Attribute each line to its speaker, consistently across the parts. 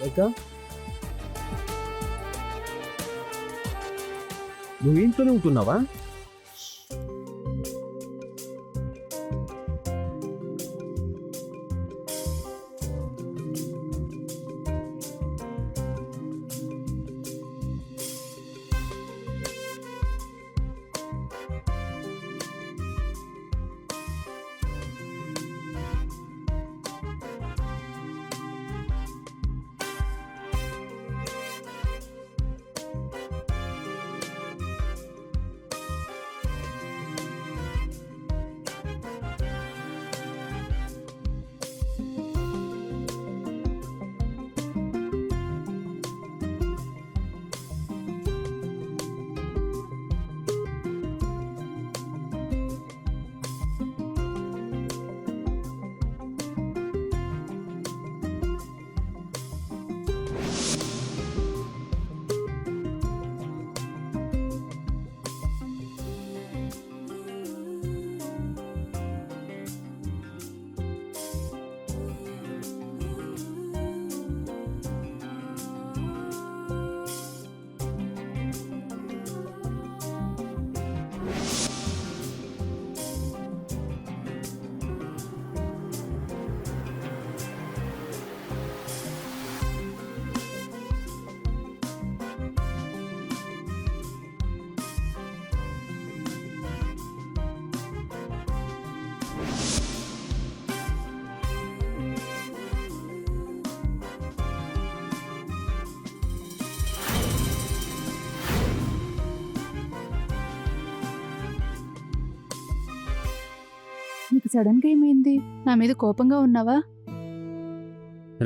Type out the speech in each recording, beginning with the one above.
Speaker 1: రేఖ, నువ్వు ఇంట్లోనే ఉంటున్నావా?
Speaker 2: నీకు సడన్ గా ఏమైంది? నా మీద కోపంగా ఉన్నావా?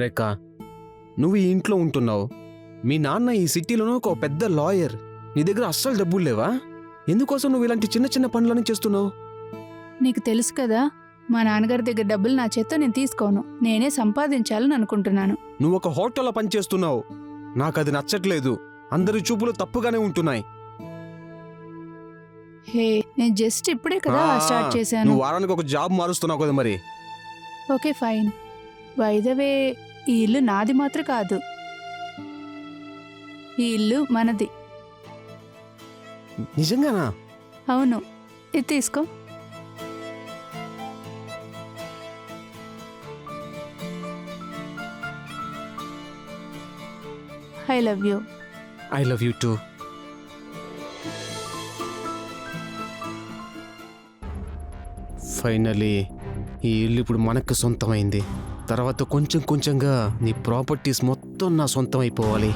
Speaker 1: రేఖ, నువ్వు ఈ ఇంట్లో ఉంటున్నావు. మీ నాన్న ఈ సిటీలోనూ ఒక పెద్ద లాయర్. నీ దగ్గర అస్సలు డబ్బులు లేవా? ఎందుకోసం నువ్వు ఇలాంటి చిన్న చిన్న పనులని చేస్తున్నావు?
Speaker 2: నీకు తెలుసు కదా, మా నాన్నగారి దగ్గర డబ్బులు నా చేత్తో నేను తీసుకోను. నేనే సంపాదించాలని అనుకుంటున్నాను.
Speaker 1: నువ్వు ఒక హోటల్లో పనిచేస్తున్నావు. నాకు అది నచ్చట్లేదు. అందరి చూపులు తప్పుగానే ఉంటున్నాయి.
Speaker 2: హే, నేను జస్ట్ ఇప్పుడే కదా స్టార్ట్ చేశాను.
Speaker 1: నువ్వు వారానికి ఒక జాబ్ మారుస్తున్నావు కదా మరి.
Speaker 2: Okay fine. By the way, ఈ ఇల్లు నాది మాత్రం కాదు, ఈ ఇల్లు మనది.
Speaker 1: నిజంగానా?
Speaker 2: అవును, ఇది తీసుకో. I love you.
Speaker 1: I love you two. Finally ఈ ఇల్లు ఇప్పుడు మనకు సొంతమైంది. తర్వాత కొంచెం కొంచెంగా నీ ప్రాపర్టీస్ మొత్తం నా సొంతం అయిపోవాలి.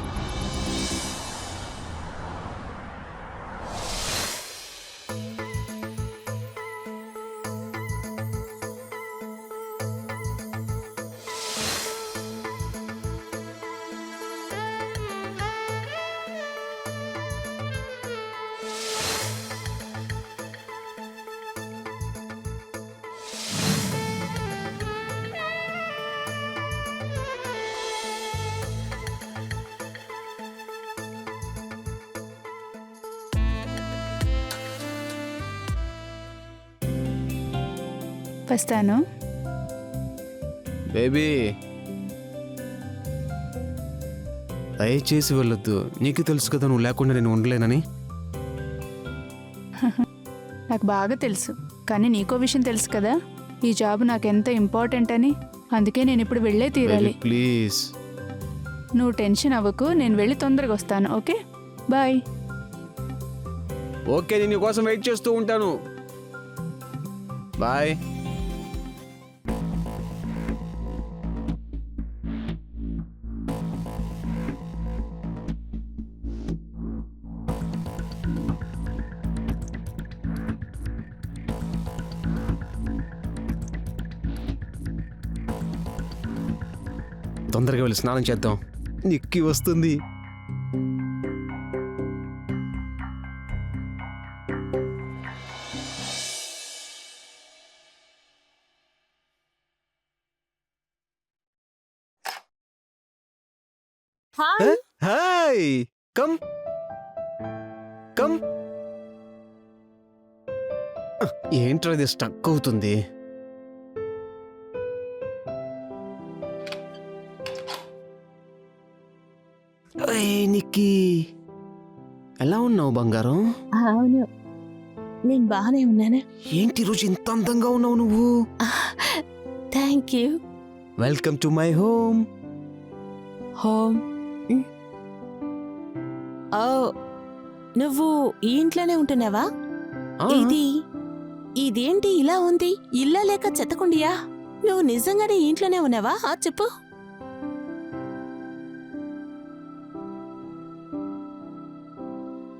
Speaker 2: వస్తాను.
Speaker 1: బేబీ, దయచేసి వెళ్ళొద్దు. నీకు తెలుసు కదా నువ్వు లేకుండా నేను ఉండలేనని.
Speaker 2: నాకు బాగా తెలుసు, కానీ నీకో విషయం తెలుసు కదా, ఈ జాబ్ నాకు ఎంత ఇంపార్టెంట్ అని. అందుకే నేను ఇప్పుడు వెళ్ళే తీరాలి.
Speaker 1: ప్లీజ్.
Speaker 2: నువ్వు టెన్షన్ అవ్వకు, నేను వెళ్ళి తొందరగా వస్తాను. Okay bye.
Speaker 1: ఓకే, నేను నీ కోసం వెయిట్ చేస్తూ ఉంటాను. బాయ్. తొందరగా వెళ్ళి స్నానం చేద్దాం. నిక్కి వస్తుంది. Hi, come come. ఏంట్రా ఇది స్టక్ అవుతుంది? ఉన్నావు బంగారం?
Speaker 3: అవును, నేను బాగానే ఉన్నాను.
Speaker 1: ఏంటి రోజు ఇంత అందంగా ఉన్నావు నువ్వు?
Speaker 3: Thank you.
Speaker 1: Welcome to my home.
Speaker 3: Home. ఓ, నువ్వు ఈ ఇంట్లోనే ఉంటున్నావా? ఇదేంటి ఇలా ఉంది? ఇల్లా లేక చెత్తకుండియా? నువ్వు నిజంగానే ఈ ఇంట్లోనే ఉన్నావా? చెప్పు.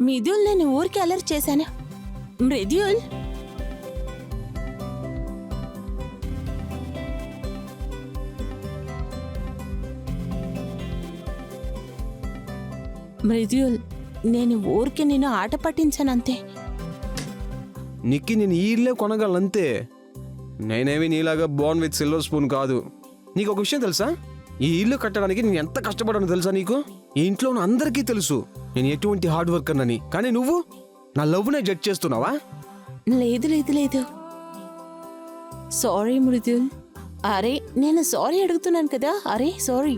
Speaker 3: మిథుల్, నేను ఊరికి అలర్ట్ చేశాను. మృదుల్, మృదుల్, నేను ఊరికి నిన్ను ఆట పట్టించానంతే.
Speaker 1: నిక్కి నేను ఈ ఇల్లే కొనగలనంతే. నేనేమి నీలాగా బోర్న్ విత్ సిల్వర్ స్పూన్ కాదు. నీకు ఒక విషయం తెలుసా? ఈ ఇల్లు కట్టడానికి నేను ఎంత కష్టపడానో తెలుసా నీకు? ఈ ఇంట్లో ఉన్న అందరికీ తెలుసు నేను ఎటువంటి హార్డ్ వర్కర్ అని. కానీ నువ్వు నా లవ్నే జడ్జ్ చేస్తున్నావా?
Speaker 3: లేదు లేదు లేదు, సారీ మృదుల్. అరే, నేను సారీ అడుగుతున్నాను కదా. అరే సారీ.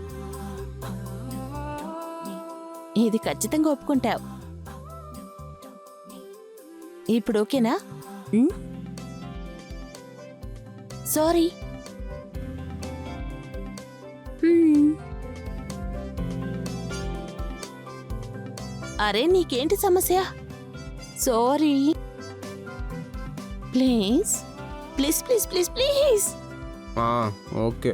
Speaker 3: ఇది ఖచ్చితంగా ఒప్పుకుంటావు. ఇప్పుడు ఓకేనా? సారీ. అరే, నీకేంటి సమస్య? Sorry. Please please please please please.
Speaker 1: Okay.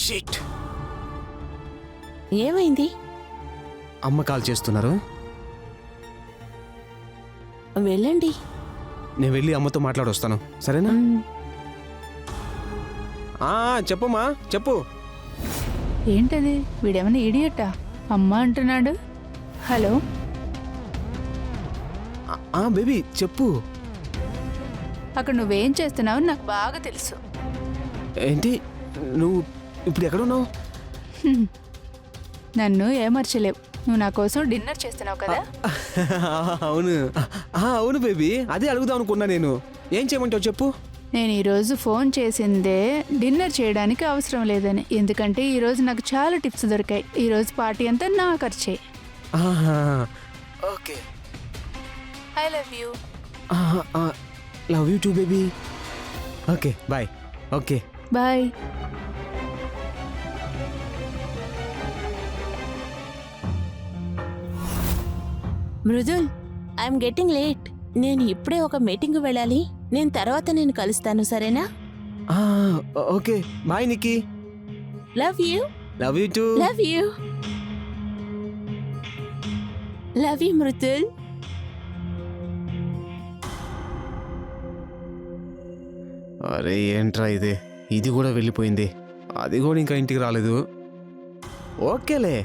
Speaker 1: Shit.
Speaker 3: ఏమైంది?
Speaker 1: అమ్మ కాల్ చేస్తున్నారు.
Speaker 3: వెళ్ళండి.
Speaker 1: నేను వెళ్ళి అమ్మతో మాట్లాడొస్తాను, సరేనా? చెప్పమ్మా, చెప్పు.
Speaker 2: ఏంటది? వీడేమైనా ఇడియట్టా? అమ్మ అంటున్నాడు. హలో
Speaker 1: బేబీ చెప్పు.
Speaker 2: అక్కడ నువ్వేం చేస్తున్నావు నాకు బాగా తెలుసు.
Speaker 1: ఏంటి నువ్వు ఇప్పుడు ఎక్కడున్నావు?
Speaker 2: నన్ను ఏమర్చలేవు. నువ్వు నా కోసం డిన్నర్ చేస్తున్నావు కదా?
Speaker 1: అవును అవును బేబీ, అదే అడుగుదాం అనుకున్నా నేను. ఏం చేయమంటావు చెప్పు.
Speaker 2: నేను ఈరోజు ఫోన్ చేసిందే డిన్నర్ చేయడానికి అవసరం లేదని. ఎందుకంటే ఈరోజు నాకు చాలా టిప్స్ దొరికాయి. ఈరోజు పార్టీ అంతా నా ఖర్చే.
Speaker 1: Okay.
Speaker 2: I love you.
Speaker 1: Love you too baby. Okay bye. Okay
Speaker 2: bye.
Speaker 3: Mridul, I'm getting late. నేను ఇప్పుడే ఒక మీటింగ్ వెళ్ళాలి. నేను తర్వాత నేను కలుస్తాను, సరేనా?
Speaker 1: Okay bye Nikki.
Speaker 3: Love you.
Speaker 1: Love you too.
Speaker 3: Love you. Love you Mridul.
Speaker 1: అరే ఏంట్రా ఇది, ఇది కూడా వెళ్ళిపోయింది, అది కూడా ఇంకా ఇంటికి రాలేదు. ఓకేలే,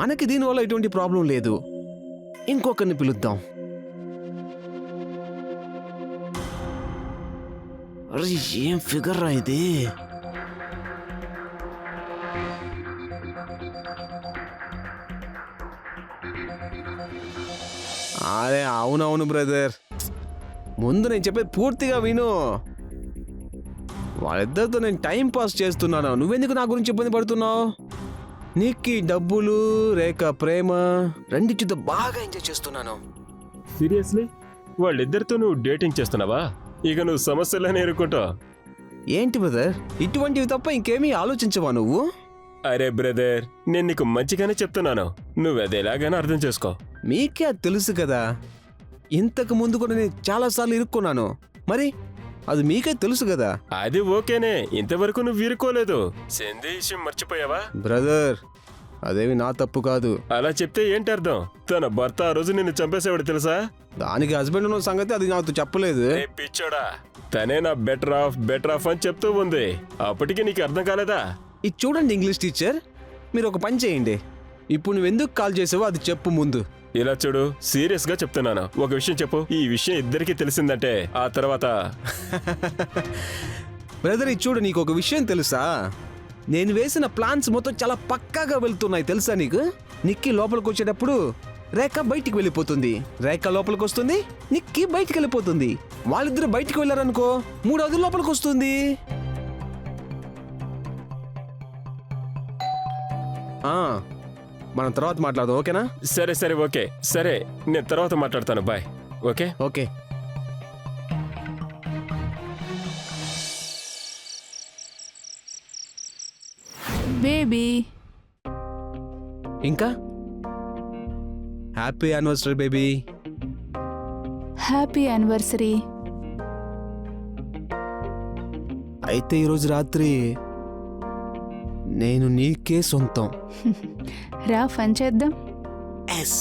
Speaker 1: మనకి దీనివల్ల ఎటువంటి ప్రాబ్లం లేదు. ఇంకొకరిని పిలుద్దాం. అరే ఏం ఫిగర్ రా ఇది. అరే అవునవును బ్రదర్, ముందు నేను చెప్పేది పూర్తిగా విను. వాళ్ళిద్దరితో నేను టైం పాస్ చేస్తున్నాను, నువ్వెందుకు నా గురించి ఇబ్బంది పడుతున్నావు? నీకు డబ్బులు రేఖ ప్రేమ రెండిటితో బాగా ఎంజాయ్ చేస్తున్నాను.
Speaker 4: సీరియస్లీ వాళ్ళిద్దరితో నువ్వు డేటింగ్ చేస్తున్నావా? ఇక నువ్వు సమస్యలనే ఎదుర్కొంటావు.
Speaker 1: ఏంటి బ్రదర్, ఇటువంటివి తప్ప ఇంకేమీ ఆలోచించవా నువ్వు?
Speaker 4: అరే బ్రదర్, నేను నీకు మంచిగానే చెప్తున్నాను, నువ్వు అది ఎలాగైనా అర్థం చేసుకో.
Speaker 1: మీకే అది తెలుసు కదా, ఇంతకు ముందు కూడా నేను చాలాసార్లు ఇరుక్కున్నాను, మరి అది మీకే తెలుసు కదా.
Speaker 4: అది ఓకేనే, ఇంతవరకు నువ్వు వీరుకోలేదు. సంధి విషయం మర్చిపోయావా?
Speaker 1: బ్రదర్ అదేమి నా తప్పు కాదు.
Speaker 4: అలా చెప్తే ఏంటి అర్థం? తన భర్త ఆ రోజు నిన్ను చంపేసేవాడు తెలుసా?
Speaker 1: దానికి హస్బెండ్ ఉన్న సంగతి అది నాతో చెప్పలేదు.
Speaker 4: ఏ పిచ్చోడా, తనే నా బెటర్ ఆఫ్ అని చెప్తూ ఉంది. అప్పటికి నీకు అర్థం కాలేదా?
Speaker 1: ఇది చూడండి ఇంగ్లీష్ టీచర్, మీరు ఒక పని చేయండి, ఇప్పుడు నువ్వు ఎందుకు కాల్ చేసావో అది చెప్పు ముందు.
Speaker 4: ఇలా చూడు, సీరియస్ గా చెప్తున్నాను, ఒక విషయం చెప్పు. ఈ విషయం ఇద్దరికి తెలిసిందంటే ఆ తర్వాత
Speaker 1: బ్రదర్ ఇది చూడు, నీకు ఒక విషయం తెలుసా? నేను వేసిన ప్లాన్స్ మొత్తం చాలా పక్కాగా వెళ్తున్నాయి తెలుసా నీకు? నిక్కీ లోపలికి వచ్చేటప్పుడు రేఖ బయటికి వెళ్ళిపోతుంది, రేఖ లోపలికి వస్తుంది, నిక్కీ బయటికి వెళ్ళిపోతుంది. వాళ్ళిద్దరు బయటికి వెళ్ళారనుకో, మూడవది లోపలికి వస్తుంది. మనం తర్వాత మాట్లాడదాం, ఓకేనా?
Speaker 4: సరే సరే ఓకే, సరే నేను తర్వాత మాట్లాడతాను, బాయ్. Okay
Speaker 1: okay.
Speaker 2: బేబీ
Speaker 1: ఇంకా happy anniversary baby.
Speaker 2: Happy anniversary.
Speaker 1: అయితే ఈరోజు రాత్రి నేను నీకే సొంతం.
Speaker 2: రా ఫన్ చేద్దాం.
Speaker 1: Yes.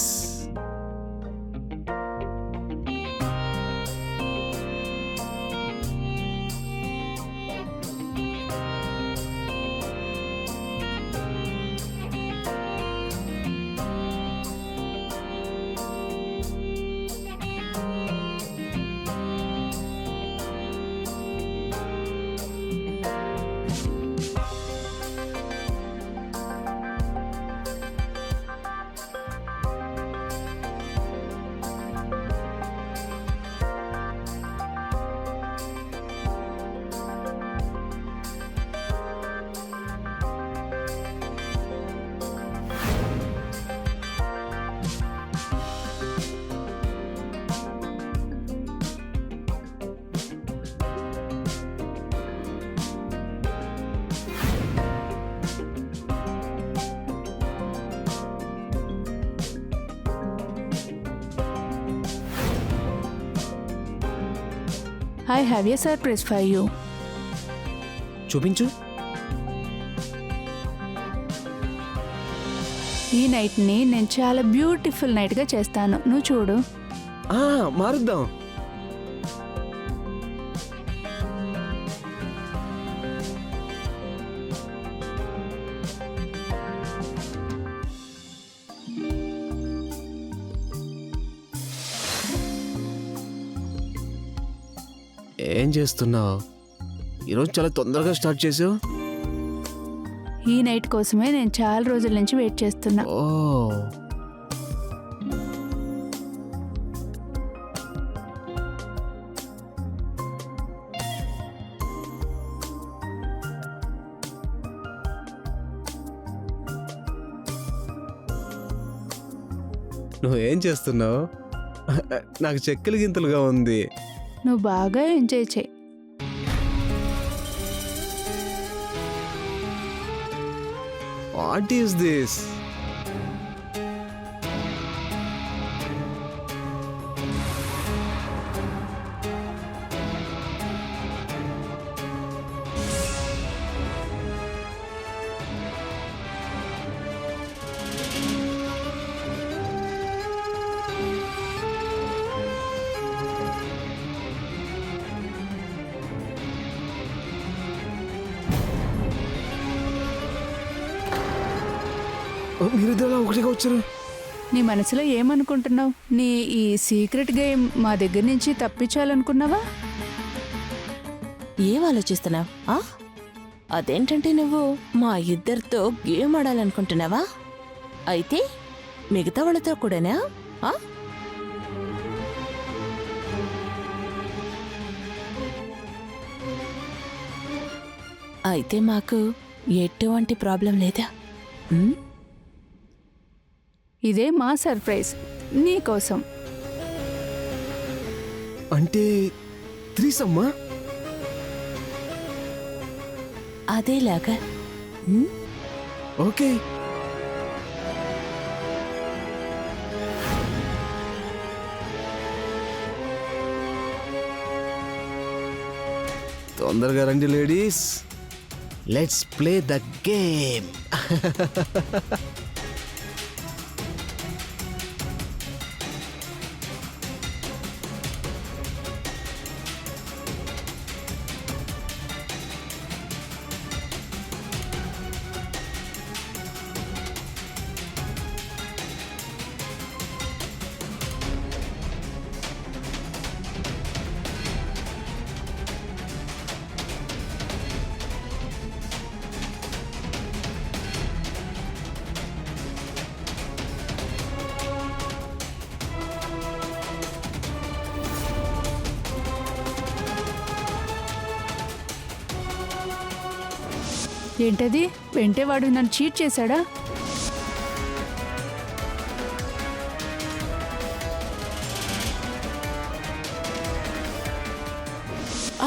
Speaker 2: I have a surprise for you.
Speaker 1: చూపించు.
Speaker 2: ఈ నైట్ని నేను చాలా బ్యూటిఫుల్ నైట్గా చేస్తాను, నువ్వు చూడు.
Speaker 1: మారుద్దాం. ఏం చేస్తున్నావు? ఈరోజు చాలా తొందరగా స్టార్ట్ చేసావు.
Speaker 2: ఈ నైట్ కోసమే నేను చాలా రోజుల నుంచి వెయిట్ చేస్తున్నా.
Speaker 1: ఓ నువ్వేం చేస్తున్నావు? నాకు చెక్కలు గింతలుగా ఉంది.
Speaker 2: నువ్వు బాగా ఎంజాయ్ చేయి.
Speaker 1: What is this? మీరిద్దరు ఒకటిగా వచ్చారు.
Speaker 2: నీ మనసులో ఏమనుకుంటున్నావు? నీ ఈ సీక్రెట్ గేమ్ మా దగ్గర నుంచి తప్పించాలనుకున్నావా?
Speaker 3: ఏం ఆలోచిస్తున్నావు? అదేంటంటే నువ్వు మా ఇద్దరితో గేమ్ ఆడాలనుకుంటున్నావా? అయితే మిగతా వాళ్ళతో కూడానా? ఆ? అయితే మాకు ఎటువంటి ప్రాబ్లం లేదా? ఉమ్?
Speaker 2: ఇదే మా సర్ప్రైజ్ నీకోసం.
Speaker 1: అంటే త్రీసమ్మా?
Speaker 3: అదేలాగా. ఉమ్?
Speaker 1: ఓకే. తొందరగా రండి ladies, let's play the game.
Speaker 2: ఏంటది? వెంటేవాడు నన్ను చీట్ చేశాడా?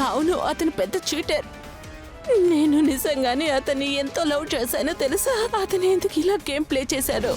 Speaker 3: అవును, అతను పెద్ద చీటర్. నేను నిజంగానే అతన్ని ఎంతో లవ్ చేశానో తెలుసా? అతను ఎందుకు ఇలా గేమ్ ప్లే చేశాడో.